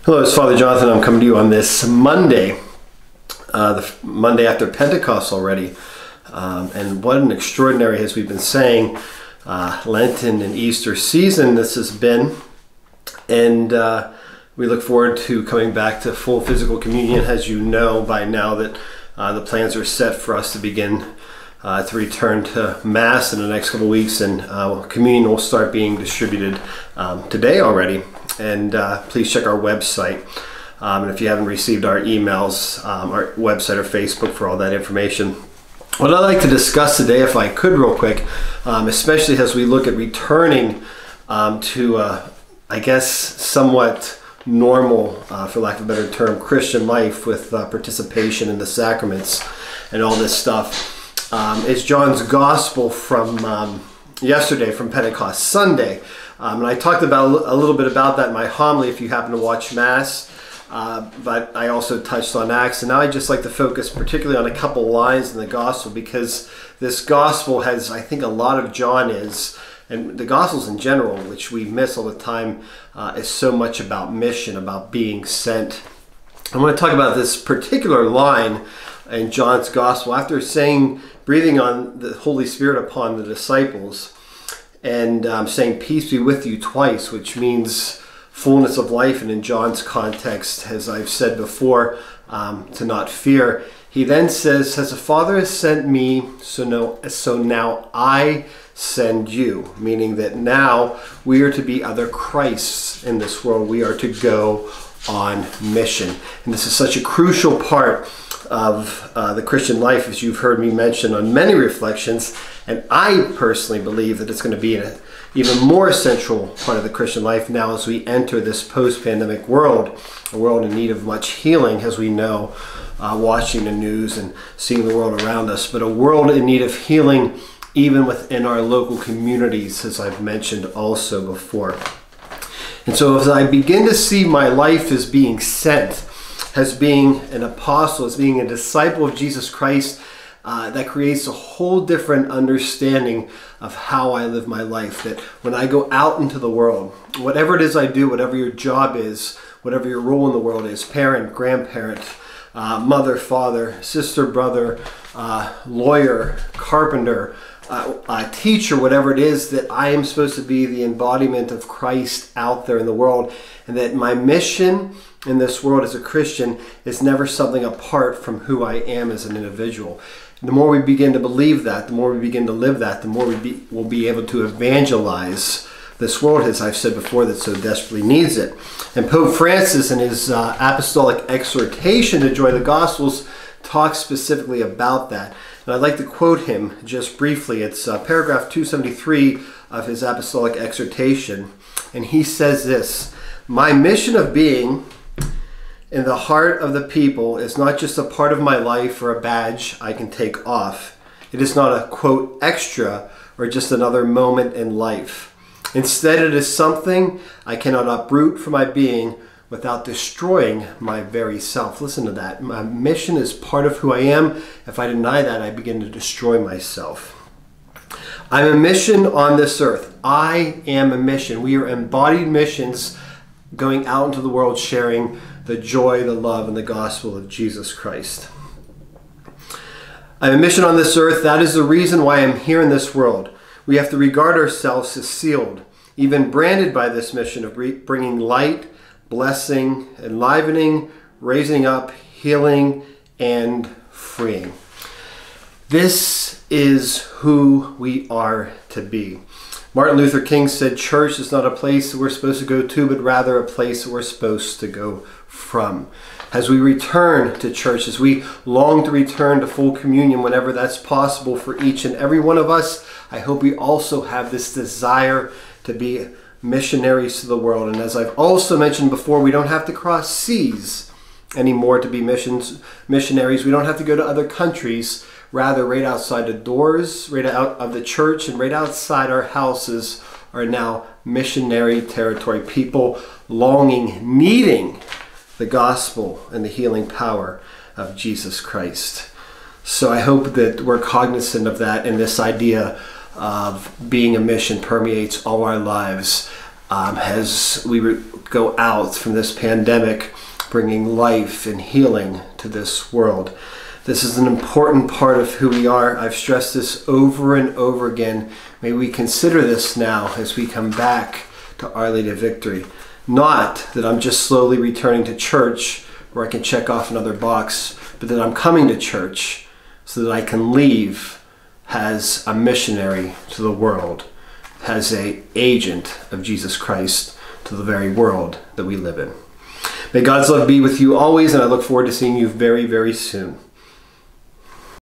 Hello, it's Father Jonathan. I'm coming to you on this Monday, the Monday after Pentecost already. And what an extraordinary, as we've been saying, Lenten and Easter season this has been. And we look forward to coming back to full physical communion. As you know by now that the plans are set for us to begin to return to Mass in the next couple of weeks, and communion will start being distributed today already. And please check our website. And if you haven't received our emails, our website or Facebook for all that information. What I'd like to discuss today, if I could real quick, especially as we look at returning to, I guess, somewhat normal, for lack of a better term, Christian life with participation in the sacraments and all this stuff, is John's Gospel from yesterday, from Pentecost Sunday. And I talked about a little bit about that in my homily if you happen to watch Mass, but I also touched on Acts, and now I'd just like to focus particularly on a couple lines in the Gospel, because this Gospel has, I think, a lot of John is, and the Gospels in general, which we miss all the time, is so much about mission, about being sent. I want to talk about this particular line in John's Gospel after breathing on the Holy Spirit upon the disciples, and saying peace be with you twice, which means fullness of life, and in John's context, as I've said before, to not fear. He then says, as the Father has sent me, so now I send you, meaning that now we are to be other Christs in this world. We are to go on mission. And this is such a crucial part of the Christian life, as you've heard me mention on many reflections, and I personally believe that it's going to be an even more essential part of the Christian life now as we enter this post-pandemic world, a world in need of much healing, as we know, watching the news and seeing the world around us, but a world in need of healing even within our local communities, as I've mentioned also before. And so as I begin to see my life as being sent, as being an apostle, as being a disciple of Jesus Christ, that creates a whole different understanding of how I live my life. That when I go out into the world, whatever it is I do, whatever your job is, whatever your role in the world is, parent, grandparent, mother, father, sister, brother, lawyer, carpenter, teacher, whatever it is, that I am supposed to be the embodiment of Christ out there in the world, and that my mission in this world as a Christian is never something apart from who I am as an individual. The more we begin to believe that, the more we begin to live that, the more we'll be able to evangelize this world, as I've said before, that so desperately needs it. And Pope Francis, in his apostolic exhortation to join the Gospels, talks specifically about that. And I'd like to quote him just briefly. It's paragraph 273 of his apostolic exhortation. And he says this: "My mission of being in the heart of the people is not just a part of my life or a badge I can take off. It is not a, quote, extra or just another moment in life. Instead, it is something I cannot uproot from my being without destroying my very self." Listen to that. My mission is part of who I am. If I deny that, I begin to destroy myself. I'm a mission on this earth. I am a mission. We are embodied missions going out into the world sharing the joy, the love, and the gospel of Jesus Christ. I'm a mission on this earth. That is the reason why I'm here in this world. We have to regard ourselves as sealed, even branded by this mission of bringing light, blessing, enlivening, raising up, healing, and freeing. This is who we are to be. Martin Luther King said, church is not a place that we're supposed to go to, but rather a place that we're supposed to go from. As we return to church, as we long to return to full communion whenever that's possible for each and every one of us, I hope we also have this desire to be missionaries to the world. And as I've also mentioned before, we don't have to cross seas anymore to be missionaries. We don't have to go to other countries. Rather, right outside the doors, right out of the church, and right outside our houses are now missionary territory. People longing, needing the gospel and the healing power of Jesus Christ. So I hope that we're cognizant of that, and this idea of being a mission permeates all our lives. as we go out from this pandemic, bringing life and healing to this world. This is an important part of who we are. I've stressed this over and over again. May we consider this now as we come back to Our Lady of Victory. Not that I'm just slowly returning to church where I can check off another box, but that I'm coming to church so that I can leave as a missionary to the world, as an agent of Jesus Christ to the very world that we live in. May God's love be with you always, and I look forward to seeing you very, very soon.